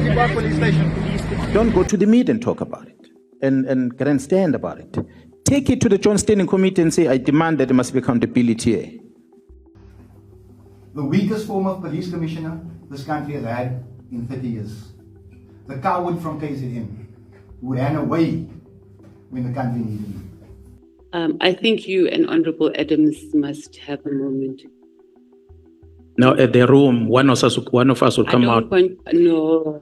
Police station. Don't go to the media and talk about it and grandstand about it. Take it to the Joint Standing Committee and say, I demand that there must be accountability here. The weakest form of police commissioner this country has had in 30 years. The coward from KZN who ran away when the country needed him. I think you and Honorable Adams must have a moment. Now at the room, one of us will come out. No.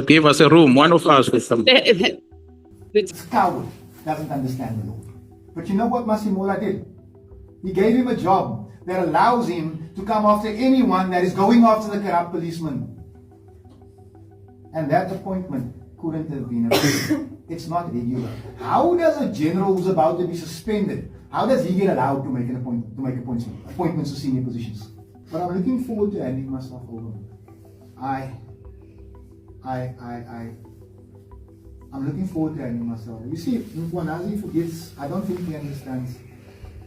Give us a room. One of us will come. This coward doesn't understand the law. But you know what Masimola did? He gave him a job that allows him to come after anyone that is going after the corrupt policeman. And that appointment couldn't have been approved. It's not regular. How does a general who's about to be suspended, how does he get allowed to make appointments to senior positions? But I'm looking forward to handing myself over. I'm looking forward to handing myself. You see, Mkwanazi forgets, I don't think he understands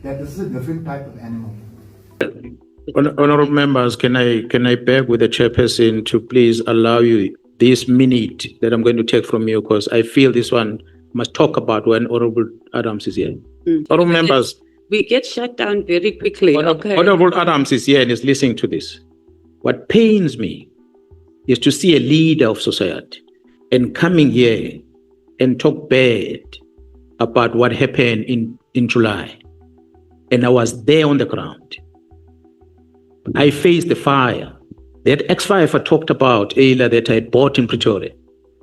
that this is a different type of animal. Honorable members, can I beg with the chairperson to please allow you this minute that I'm going to take from you, because I feel this one must talk about when Honorable Adams is here. Honorable members. We get shut down very quickly. Honorable Adams is here and is listening to this. What pains me is to see a leader of society and coming here and talk bad about what happened in July. And I was there on the ground. I faced the fire. That X5 I talked about earlier that I had bought in Pretoria.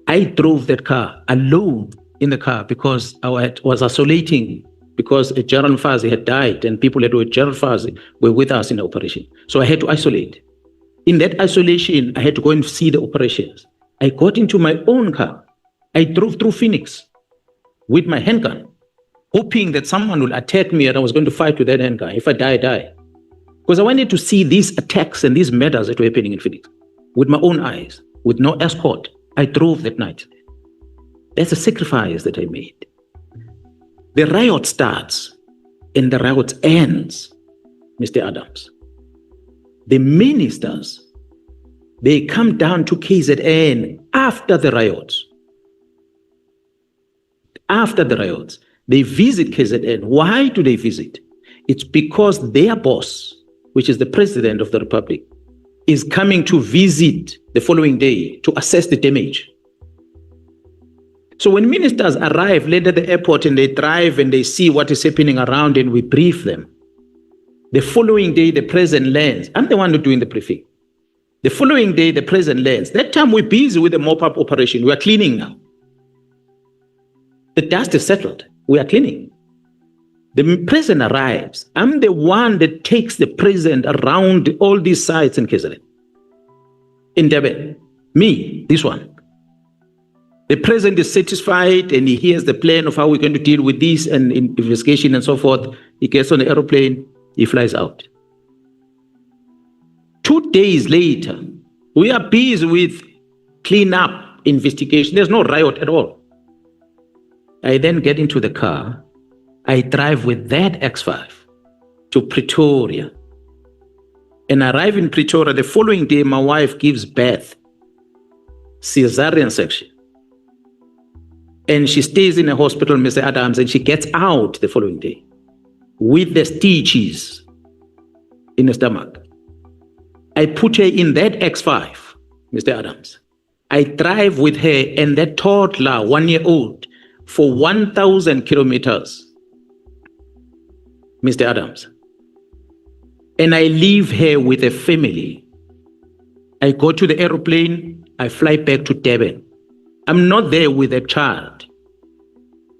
I drove that car alone in the car because I was isolating because General Mfazi had died and people that were General Mfazi were with us in the operation. So I had to isolate. In that isolation, I had to go and see the operations. I got into my own car. I drove through Phoenix with my handgun, hoping that someone will attack me and I was going to fight with that handgun. If I die, I die. Because I wanted to see these attacks and these murders that were happening in Phoenix with my own eyes, with no escort. I drove that night. That's a sacrifice that I made. The riot starts and the riot ends, Mr. Adams. The ministers, they come down to KZN after the riots. After the riots, they visit KZN. Why do they visit? It's because their boss, which is the President of the Republic, is coming to visit the following day to assess the damage. So when ministers arrive late at the airport and they drive and they see what is happening around and we brief them, the following day the President lands. I'm the one who's doing the briefing. The following day the President lands. That time we're busy with the mop-up operation. We are cleaning now. The dust is settled. We are cleaning. The President arrives. I'm the one that takes the President around all these sites in KZN. In Durban. Me, this one. The President is satisfied and he hears the plan of how we're going to deal with this and investigation and so forth. He gets on the aeroplane, he flies out. 2 days later, we are busy with cleanup investigation. There's no riot at all. I then get into the car. I drive with that X5 to Pretoria. And arrive in Pretoria. The following day, my wife gives birth, cesarean section. And she stays in a hospital, Mr. Adams, and she gets out the following day with the stitches in the stomach. I put her in that X5, Mr. Adams. I drive with her and that toddler, 1-year-old, for 1,000 kilometers. Mr. Adams. And I leave her with a family. I go to the aeroplane, I fly back to Durban. I'm not there with a child.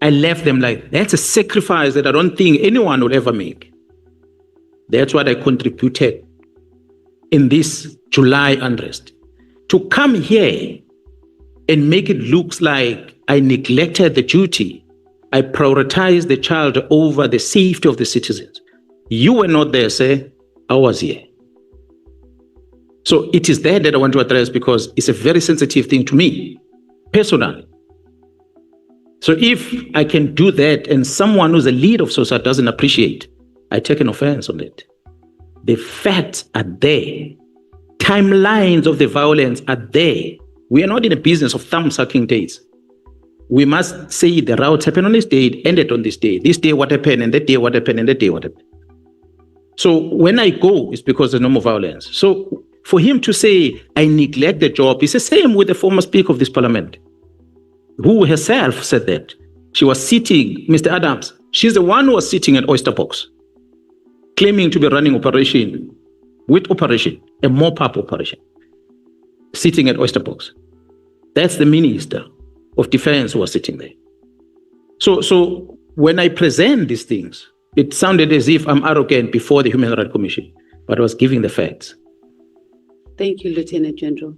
I left them like, that's a sacrifice that I don't think anyone will ever make. That's what I contributed in this July unrest. To come here and make it look like I neglected the duty. I prioritized the child over the safety of the citizens. You were not there, sir. I was here. So it is there that I want to address because it's a very sensitive thing to me, personally. So if I can do that and someone who's a leader of society doesn't appreciate, I take an offense on it. The facts are there. timelines of the violence are there. We are not in a business of thumb-sucking dates. We must say the riots happened on this date, ended on this day. This day what happened, and that day what happened, and that day what happened. So when I go, it's because there's no more violence. So for him to say, I neglect the job, it's the same with the former Speaker of this Parliament, who herself said that. She was sitting, Mr. Adams, she's the one who was sitting at Oyster Box, claiming to be running operation, a mop-up operation, sitting at Oyster Box. That's the Minister of Defense who was sitting there. So when I present these things, it sounded as if I'm arrogant before the Human Rights Commission, but I was giving the facts. Thank you, Lieutenant General.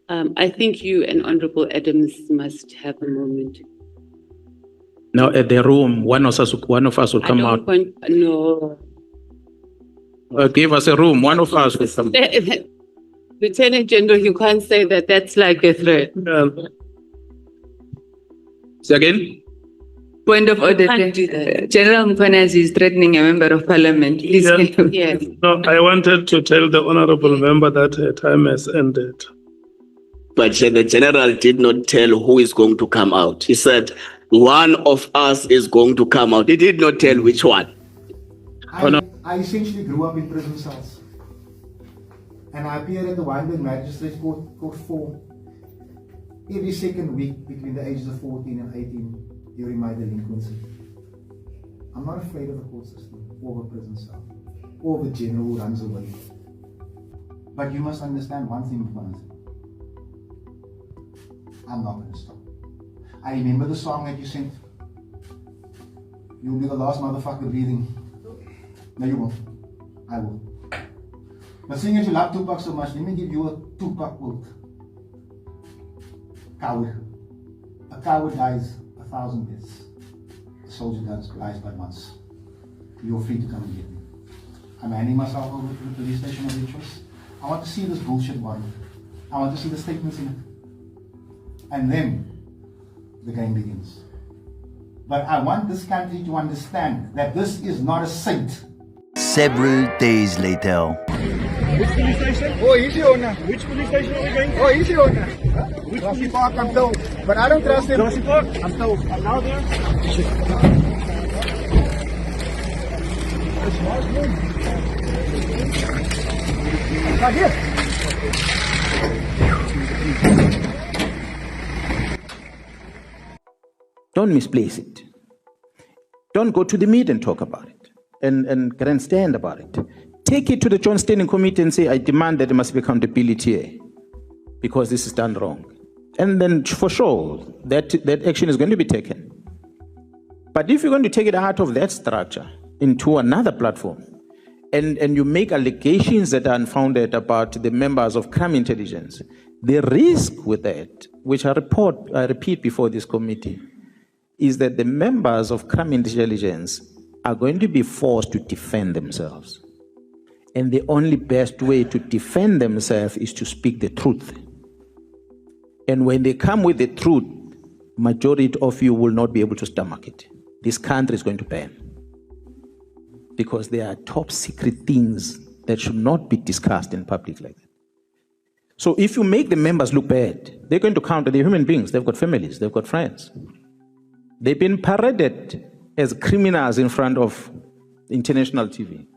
I think you and Honorable Adams must have a moment. Now at the room, one of us will come out. No. Give us a room, one of us will come. Lieutenant General, you can't say that. That's like a threat. Say again? Point of order. Can't do that. General Mkhwanazi is threatening a member of parliament. Please. Yeah. Yes. No, I wanted to tell the honorable member that her time has ended. But the general did not tell who is going to come out. He said, one of us is going to come out. He did not tell which one. I essentially grew up in prison cells. And I appeared at the Wynberg Magistrates Court 4 every second week between the ages of 14 and 18 during my delinquency. I'm not afraid of the court system or the prison cell or the general who runs away. But you must understand one thing, Mkhwanazi. I'm not going to stop. I remember the song that you sent. You'll be the last motherfucker breathing. No, you won't. I will. But seeing as you love Tupac so much, let me give you a Tupac quote. Coward. A coward dies 1,000 deaths. A soldier dies by once. You're free to come and get me. I'm handing myself over to the police station of your choice. I want to see this bullshit warrant. I want to see the statements in it. And then the game begins. But I want this country to understand that this is not a saint. Several days later. Which police station? Oh, he's your owner. Which police station are we going to? Oh, he's your owner. Which Grassy Park, I'm told. But I don't trust him. Grassy Park? I'm told. I'm now there. Not here. Don't misplace it. Don't go to the media and talk about it and grandstand about it. Take it to the Joint Standing Committee and say, I demand that there must be accountability here because this is done wrong. And then for sure, that action is going to be taken. But if you're going to take it out of that structure into another platform and you make allegations that are unfounded about the members of crime intelligence, the risk with that, which I repeat before this committee, is that the members of crime intelligence are going to be forced to defend themselves. And the only best way to defend themselves is to speak the truth. And when they come with the truth, majority of you will not be able to stomach it. This country is going to burn. Because there are top secret things that should not be discussed in public like that. So if you make the members look bad, they're going to counter. They're human beings. They've got families. They've got friends. They've been paraded as criminals in front of international TV.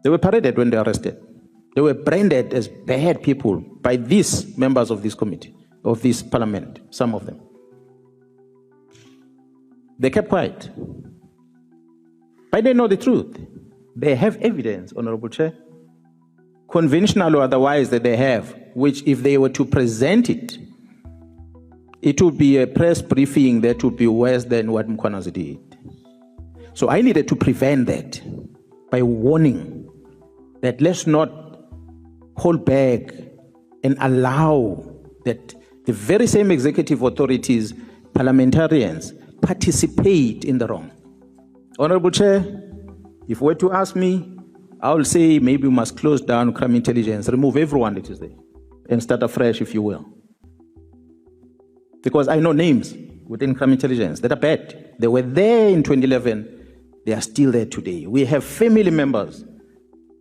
They were paraded when they were arrested. They were branded as bad people by these members of this committee, of this parliament, some of them. They kept quiet. But they know the truth. They have evidence, Honorable Chair, conventional or otherwise, that they have, which if they were to present it, it would be a press briefing that would be worse than what Mkhwanazi did. So I needed to prevent that by warning that let's not hold back and allow that the very same executive authorities, parliamentarians, participate in the wrong. Honorable Chair, if you were to ask me, I will say maybe we must close down crime intelligence, remove everyone that is there, and start afresh, if you will. Because I know names within crime intelligence that are bad. They were there in 2011. They are still there today. We have family members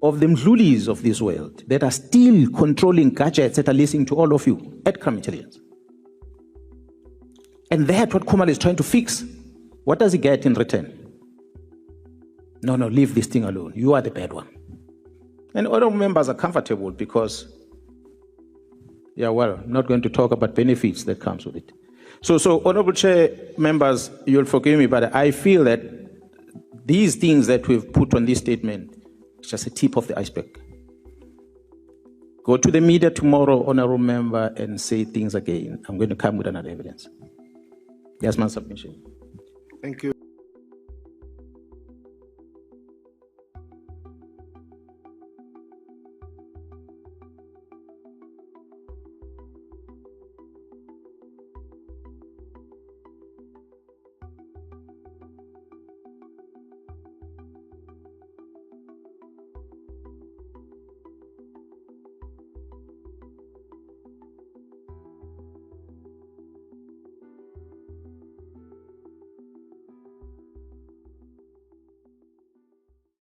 of the mdlulis of this world that are still controlling gadgets that are listening to all of you at crime intelligence. And that's what Kumal is trying to fix. What does he get in return? No, leave this thing alone. You are the bad one. And other members are comfortable because, not going to talk about benefits that comes with it. So Honorable Chair, members, you'll forgive me, but I feel that these things that we've put on this statement is just a tip of the iceberg. Go to the media tomorrow, Honorable Member, and say things again. I'm going to come with another evidence. That's my submission. Thank you.